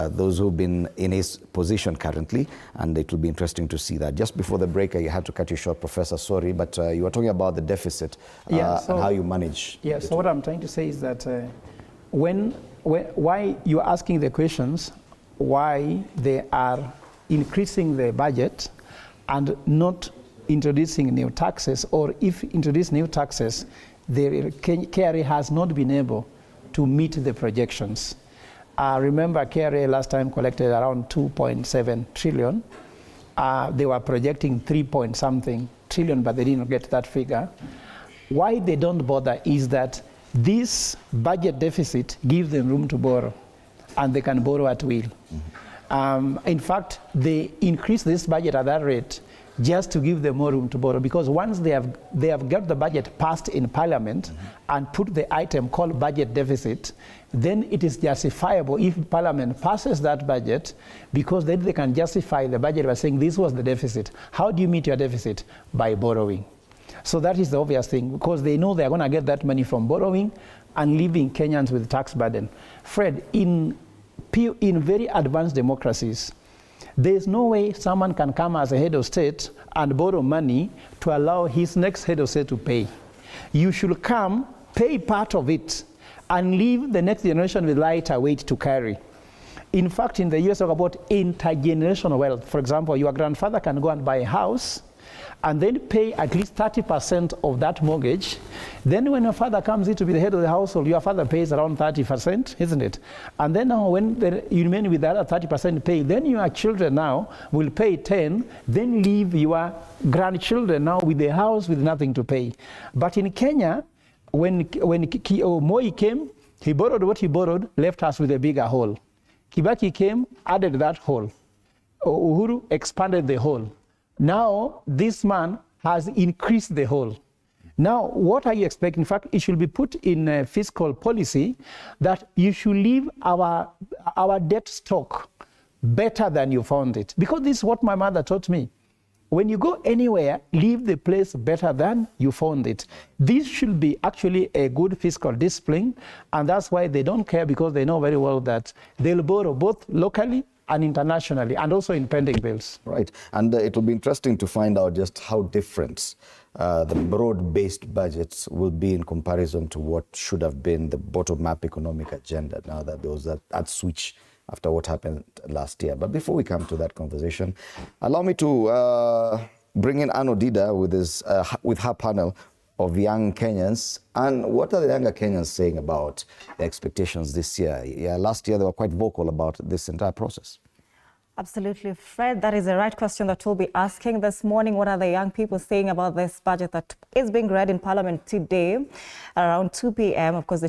those who've been in his position currently, and it will be interesting to see that. Just before the break, I had to cut you short, Professor, sorry, but you were talking about the deficit and how you manage. Yeah, so what I'm trying to say is that why you're asking the questions, why they are increasing the budget and not introducing new taxes, or if introduce new taxes, the KRA has not been able to meet the projections. Remember, KRA last time collected around 2.7 trillion. They were projecting 3-point-something trillion, but they didn't get that figure. Why they don't bother is that this budget deficit gives them room to borrow, and they can borrow at will. In fact, they increase this budget at that rate just to give them more room to borrow, because once they have got the budget passed in Parliament and put the item called budget deficit, then it is justifiable if Parliament passes that budget, because then they can justify the budget by saying this was the deficit. How do you meet your deficit? By borrowing. So that is the obvious thing, because they know they're going to get that money from borrowing and leaving Kenyans with tax burden. Fred, in very advanced democracies, there's no way someone can come as a head of state and borrow money to allow his next head of state to pay. You should come, pay part of it, and leave the next generation with lighter weight to carry. In fact, in the US, talk about intergenerational wealth. For example, your grandfather can go and buy a house and then pay at least 30% of that mortgage. Then when your father comes in to be the head of the household, your father pays around 30%, isn't it? And then now when you remain with the other 30% pay, then your children now will pay 10, then leave your grandchildren now with the house with nothing to pay. But in Kenya, when Moi came, he borrowed what he borrowed, left us with a bigger hole. Kibaki came, added that hole. Uhuru expanded the hole. Now, this man has increased the hole. Now, what are you expecting? In fact, it should be put in a fiscal policy that you should leave our debt stock better than you found it. Because this is what my mother taught me. When you go anywhere, leave the place better than you found it. This should be actually a good fiscal discipline, and that's why they don't care, because they know very well that they'll borrow both locally and internationally, and also in pending bills. Right, and it will be interesting to find out just how different the broad-based budgets will be in comparison to what should have been the bottom-up economic agenda, now that there was that switch after what happened last year. But before we come to that conversation, allow me to bring in Anno Dida with her panel of young Kenyans. And what are the younger Kenyans saying about the expectations this year? Yeah, last year they were quite vocal about this entire process. Absolutely, Fred. That is the right question that we'll be asking this morning. What are the young people saying about this budget that is being read in Parliament today around 2 p.m.? Of course, the